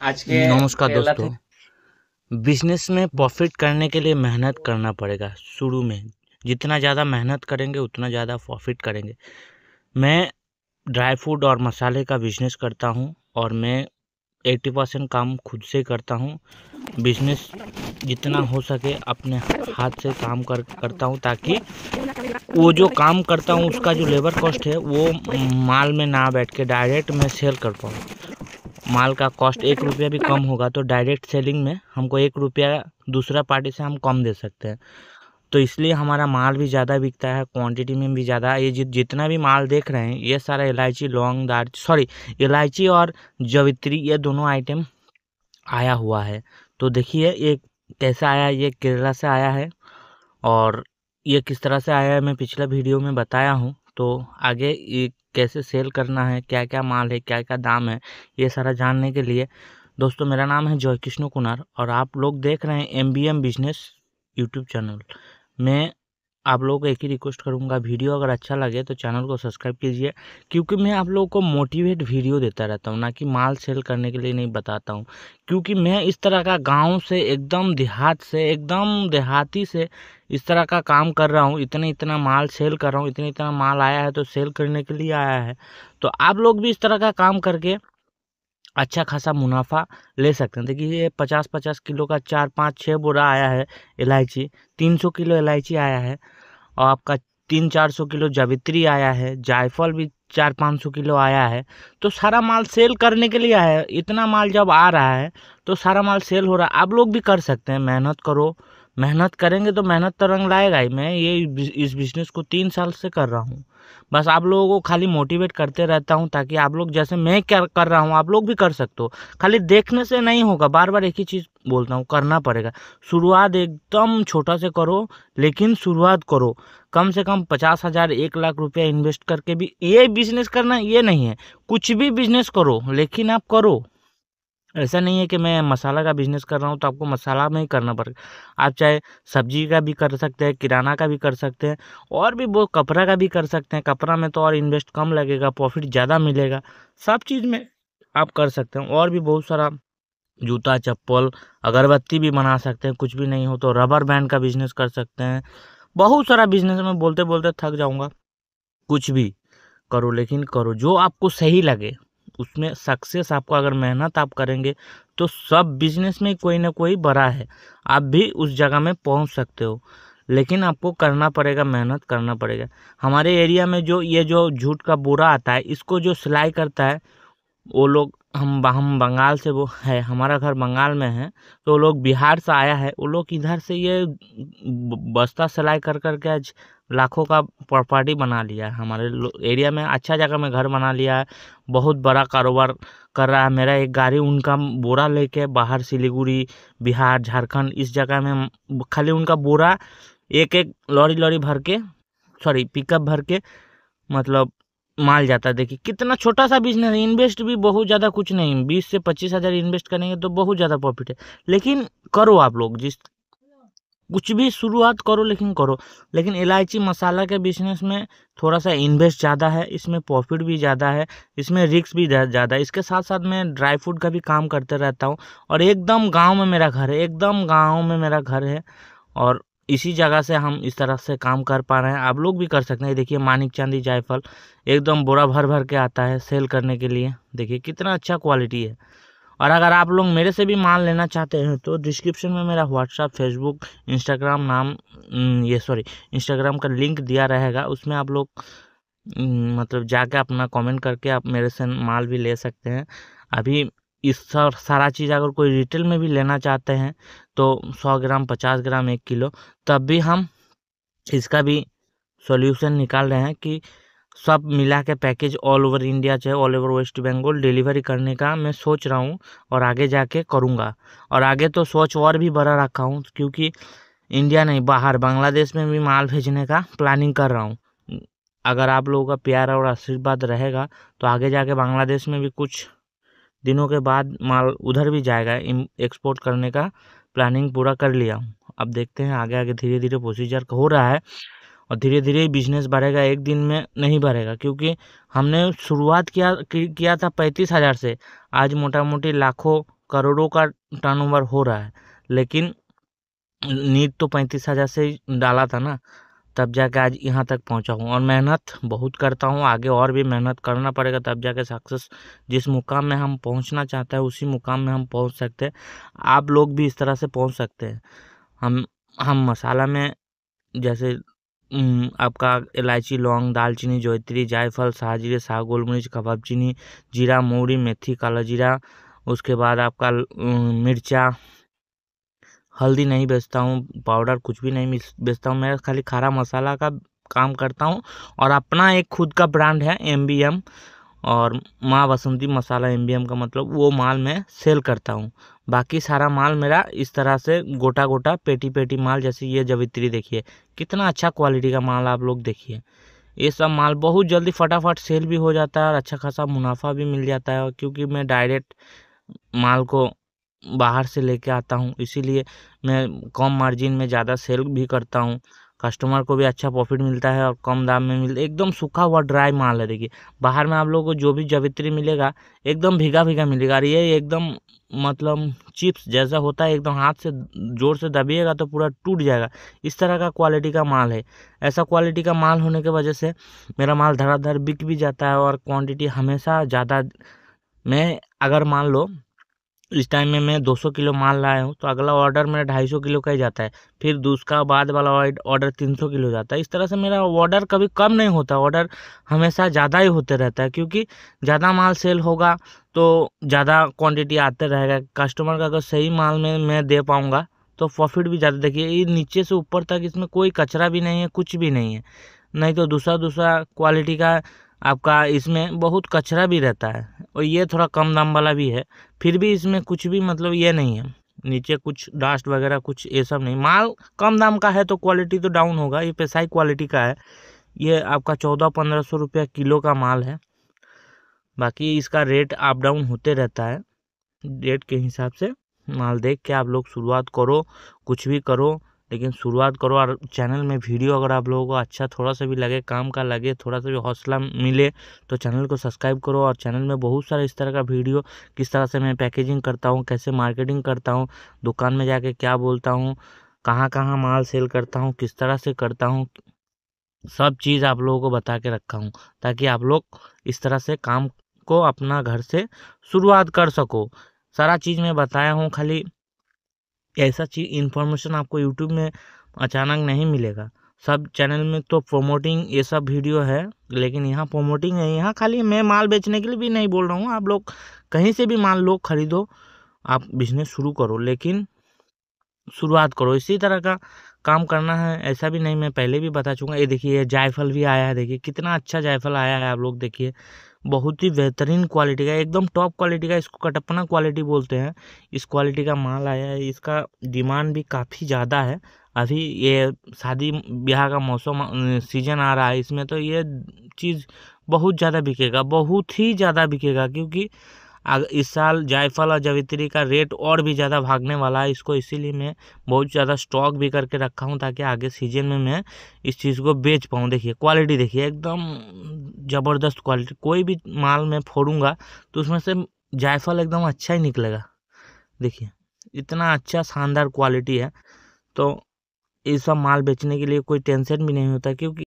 आज के नमस्कार पहला थे। दोस्तों। बिजनेस में प्रॉफिट करने के लिए मेहनत करना पड़ेगा। शुरू में जितना ज़्यादा मेहनत करेंगे उतना ज़्यादा प्रॉफिट करेंगे। मैं ड्राई फ्रूट और मसाले का बिजनेस करता हूँ और मैं 80% काम खुद से करता हूँ। बिजनेस जितना हो सके अपने हाथ से काम करता हूँ, ताकि वो जो काम करता हूँ उसका जो लेबर कॉस्ट है वो माल में ना बैठ के डायरेक्ट मैं सेल कर पाऊँ। माल का कॉस्ट 1 रुपया भी कम होगा तो डायरेक्ट सेलिंग में हमको 1 रुपया दूसरा पार्टी से हम कम दे सकते हैं। तो इसलिए हमारा माल भी ज़्यादा बिकता है, क्वांटिटी में भी ज़्यादा। ये जितना भी माल देख रहे हैं ये सारा इलायची, लौंग, इलायची और जवित्री, ये दोनों आइटम आया हुआ है। तो देखिए ये कैसा आया, ये केरला से आया है और ये किस तरह से आया है मैं पिछला वीडियो में बताया हूँ। तो आगे ये कैसे सेल करना है, क्या क्या माल है, क्या क्या दाम है, ये सारा जानने के लिए दोस्तों मेरा नाम है जॉय कृष्ण कुनार और आप लोग देख रहे हैं MBM बिजनेस यूट्यूब चैनल। मैं आप लोगों को एक ही रिक्वेस्ट करूंगा, वीडियो अगर अच्छा लगे तो चैनल को सब्सक्राइब कीजिए, क्योंकि मैं आप लोगों को मोटिवेट वीडियो देता रहता हूं, ना कि माल सेल करने के लिए नहीं बताता हूं। क्योंकि मैं इस तरह का गांव से एकदम देहात से, एकदम देहाती से इस तरह का काम कर रहा हूं। इतना इतना माल सेल कर रहा हूं, इतना इतना माल आया है तो सेल करने के लिए आया है। तो आप लोग भी इस तरह का काम करके अच्छा खासा मुनाफा ले सकते हैं। देखिए ये 50-50 किलो का 4-5-6 बोरा आया है इलायची, 300 किलो इलायची आया है और आपका 300-400 किलो जावित्री आया है, जायफल भी 400-500 किलो आया है। तो सारा माल सेल करने के लिए आया है। इतना माल जब आ रहा है तो सारा माल सेल हो रहा है। आप लोग भी कर सकते हैं, मेहनत करो। मेहनत करेंगे तो मेहनत तो रंग लाएगा ही। मैं ये इस बिजनेस को 3 साल से कर रहा हूँ। बस आप लोगों को खाली मोटिवेट करते रहता हूँ, ताकि आप लोग जैसे मैं क्या कर रहा हूँ आप लोग भी कर सकते हो। खाली देखने से नहीं होगा, बार बार एक ही चीज़ बोलता हूँ, करना पड़ेगा। शुरुआत एकदम छोटा से करो, लेकिन शुरुआत करो। कम से कम 50,000 1 लाख रुपया इन्वेस्ट करके भी ये बिजनेस करना ये नहीं है। कुछ भी बिजनेस करो लेकिन आप करो। ऐसा नहीं है कि मैं मसाला का बिजनेस कर रहा हूँ तो आपको मसाला में ही करना पड़ेगा। आप चाहे सब्जी का भी कर सकते हैं, किराना का भी कर सकते हैं, और भी वो कपड़ा का भी कर सकते हैं। कपड़ा में तो और इन्वेस्ट कम लगेगा, प्रॉफिट ज़्यादा मिलेगा। सब चीज़ में आप कर सकते हैं। और भी बहुत सारा जूता, चप्पल, अगरबत्ती भी बना सकते हैं। कुछ भी नहीं हो तो रबर बैंड का बिजनेस कर सकते हैं। बहुत सारा बिजनेस, मैं बोलते बोलते थक जाऊंगा। कुछ भी करो, लेकिन करो जो आपको सही लगे। उसमें सक्सेस आपको, अगर मेहनत आप करेंगे तो सब बिजनेस में कोई ना कोई बड़ा है, आप भी उस जगह में पहुंच सकते हो। लेकिन आपको करना पड़ेगा, मेहनत करना पड़ेगा। हमारे एरिया में जो ये जो जूट का बोरा आता है, इसको जो सिलाई करता है वो लोग, हम बंगाल से, वो है हमारा घर बंगाल में है, तो वो लोग बिहार से आया है। वो लोग इधर से ये बस्ता सिलाई कर कर के आज लाखों का प्रॉपर्टी बना लिया है। हमारे एरिया में अच्छा जगह में घर बना लिया है, बहुत बड़ा कारोबार कर रहा है। मेरा एक गाड़ी उनका बोरा लेके बाहर सिलीगुड़ी, बिहार, झारखंड, इस जगह में खाली उनका बोरा एक एक लॉरी लॉरी भर के, सॉरी पिकअप भर के, मतलब माल जाता है। देखिए कितना छोटा सा बिजनेस है। इन्वेस्ट भी बहुत ज़्यादा कुछ नहीं, 20 से 25 हज़ार इन्वेस्ट करेंगे तो बहुत ज़्यादा प्रॉफिट है। लेकिन करो आप लोग, जिस कुछ भी शुरुआत करो लेकिन करो। लेकिन इलायची मसाला के बिजनेस में थोड़ा सा इन्वेस्ट ज़्यादा है, इसमें प्रॉफिट भी ज़्यादा है, इसमें रिस्क भी ज़्यादा है। इसके साथ साथ मैं ड्राई फ्रूट का भी काम करते रहता हूँ और एकदम गाँव में मेरा घर है, एकदम गाँव में मेरा घर है। और इसी जगह से हम इस तरह से काम कर पा रहे हैं। आप लोग भी कर सकते हैं। देखिए मानिक चांदी जायफल एकदम बोरा भर भर के आता है सेल करने के लिए। देखिए कितना अच्छा क्वालिटी है। और अगर आप लोग मेरे से भी माल लेना चाहते हैं तो डिस्क्रिप्शन में मेरा व्हाट्सअप, फेसबुक, इंस्टाग्राम इंस्टाग्राम का लिंक दिया रहेगा। उसमें आप लोग मतलब जाके अपना कमेंट करके आप मेरे से माल भी ले सकते हैं। अभी इस सारा चीज़ अगर कोई रिटेल में भी लेना चाहते हैं तो 100 ग्राम, 50 ग्राम, 1 किलो, तब भी हम इसका भी सॉल्यूशन निकाल रहे हैं कि सब मिला के पैकेज ऑल ओवर इंडिया, चाहे all over West Bengal delivery करने का मैं सोच रहा हूँ और आगे जाके करूँगा। और आगे तो सोच और भी बड़ा रखा हूँ, क्योंकि इंडिया नहीं, बाहर बांग्लादेश में भी माल भेजने का प्लानिंग कर रहा हूँ। अगर आप लोगों का प्यार और आशीर्वाद रहेगा तो आगे जाके बांग्लादेश में भी कुछ दिनों के बाद माल उधर भी जाएगा। एक्सपोर्ट करने का प्लानिंग पूरा कर लिया हूँ। अब देखते हैं आगे आगे, धीरे धीरे प्रोसीजर हो रहा है और धीरे धीरे बिजनेस बढ़ेगा। एक दिन में नहीं बढ़ेगा, क्योंकि हमने शुरुआत किया था 35,000 से। आज मोटा मोटी लाखों करोड़ों का टर्नओवर हो रहा है, लेकिन नींद तो 35,000 से ही डाला था ना, तब जाके आज यहाँ तक पहुँचा हूँ। और मेहनत बहुत करता हूँ, आगे और भी मेहनत करना पड़ेगा, तब जाके सक्सेस जिस मुकाम में हम पहुँचना चाहते हैं उसी मुकाम में हम पहुँच सकते हैं। आप लोग भी इस तरह से पहुँच सकते हैं। हम मसाला में जैसे आपका इलायची, लौंग, दालचीनी, जावित्री, जायफल, साजीरे, साग, गोल मिर्च, कबाब चीनी, जीरा, मोहरी, मेथी, काला जीरा, उसके बाद आपका मिर्चा, हल्दी नहीं बेचता हूँ, पाउडर कुछ भी नहीं बेचता हूँ, मैं खाली खारा मसाला का काम करता हूँ। और अपना एक खुद का ब्रांड है MBM, और माँ बसंती मसाला MBM का मतलब वो माल मैं सेल करता हूँ। बाकी सारा माल मेरा इस तरह से गोटा गोटा पेटी पेटी माल, जैसे ये जावित्री देखिए कितना अच्छा क्वालिटी का माल, आप लोग देखिए ये सब माल बहुत जल्दी फटाफट सेल भी हो जाता है और अच्छा खासा मुनाफा भी मिल जाता है, क्योंकि मैं डायरेक्ट माल को बाहर से लेके आता हूँ, इसीलिए मैं कम मार्जिन में ज़्यादा सेल भी करता हूँ। कस्टमर को भी अच्छा प्रॉफिट मिलता है और कम दाम में एकदम सूखा हुआ ड्राई माल है। देखिए बाहर में आप लोगों को जो भी जावित्री मिलेगा एकदम भीगा भीगा मिलेगा, और ये एकदम मतलब चिप्स जैसा होता है, एकदम हाथ से जोर से दबिएगा तो पूरा टूट जाएगा। इस तरह का क्वालिटी का माल है। ऐसा क्वालिटी का माल होने की वजह से मेरा माल धड़ाधड़ बिक भी जाता है और क्वांटिटी हमेशा ज़्यादा। मैं अगर मान लो इस टाइम में मैं 200 किलो माल लाया हूँ, तो अगला ऑर्डर मेरा 250 किलो का ही जाता है, फिर दूसरा बाद वाला ऑर्डर 300 किलो जाता है। इस तरह से मेरा ऑर्डर कभी कम नहीं होता, ऑर्डर हमेशा ज़्यादा ही होते रहता है, क्योंकि ज़्यादा माल सेल होगा तो ज़्यादा क्वांटिटी आते रहेगा। कस्टमर का अगर सही माल में मैं दे पाऊँगा तो प्रॉफिट भी ज़्यादा। देखिए ये नीचे से ऊपर तक इसमें कोई कचरा भी नहीं है, कुछ भी नहीं है, नहीं तो दूसरा क्वालिटी का आपका इसमें बहुत कचरा भी रहता है, और ये थोड़ा कम दाम वाला भी है, फिर भी इसमें कुछ भी मतलब ये नहीं है, नीचे कुछ डस्ट वगैरह कुछ ये सब नहीं। माल कम दाम का है तो क्वालिटी तो डाउन होगा, ये पेशाई क्वालिटी का है। ये आपका 1400-1500 रुपया किलो का माल है। बाकी इसका रेट अप डाउन होते रहता है, रेट के हिसाब से माल देख के आप लोग शुरुआत करो, कुछ भी करो, लेकिन शुरुआत करो। और चैनल में वीडियो अगर आप लोगों को अच्छा थोड़ा सा भी लगे, काम का लगे, थोड़ा सा भी हौसला मिले, तो चैनल को सब्सक्राइब करो। और चैनल में बहुत सारा इस तरह का वीडियो, किस तरह से मैं पैकेजिंग करता हूँ, कैसे मार्केटिंग करता हूँ, दुकान में जाके क्या बोलता हूँ, कहाँ कहाँ माल सेल करता हूँ, किस तरह से करता हूँ, सब चीज़ आप लोगों को बता के रखा हूँ, ताकि आप लोग इस तरह से काम को अपना घर से शुरुआत कर सको। सारा चीज़ मैं बताया हूँ, खाली ऐसा चीज़ इन्फॉर्मेशन आपको यूट्यूब में अचानक नहीं मिलेगा। सब चैनल में तो प्रमोटिंग ये सब वीडियो है, लेकिन यहाँ प्रमोटिंग नहीं, यहाँ खाली मैं माल बेचने के लिए भी नहीं बोल रहा हूँ। आप लोग कहीं से भी माल लो, खरीदो, आप बिजनेस शुरू करो, लेकिन शुरुआत करो। इसी तरह का काम करना है, ऐसा भी नहीं, मैं पहले भी बता चुका। ये देखिए जायफल भी आया है, देखिए कितना अच्छा जायफल आया है, आप लोग देखिए बहुत ही बेहतरीन क्वालिटी का, एकदम टॉप क्वालिटी का, इसको कटपना क्वालिटी बोलते हैं। इस क्वालिटी का माल आया है, इसका डिमांड भी काफ़ी ज़्यादा है। अभी ये शादी ब्याह का मौसम सीजन आ रहा है, इसमें तो ये चीज़ बहुत ज़्यादा बिकेगा, बहुत ही ज़्यादा बिकेगा, क्योंकि इस साल जायफल और जावित्री का रेट और भी ज़्यादा भागने वाला है। इसको इसीलिए मैं बहुत ज़्यादा स्टॉक भी करके रखा हूँ, ताकि आगे सीजन में मैं इस चीज़ को बेच पाऊँ। देखिए क्वालिटी देखिए एकदम ज़बरदस्त क्वालिटी, कोई भी माल मैं फोड़ूंगा तो उसमें से जायफल एकदम अच्छा ही निकलेगा। देखिए इतना अच्छा शानदार क्वालिटी है, तो ये सब माल बेचने के लिए कोई टेंशन भी नहीं होता, क्योंकि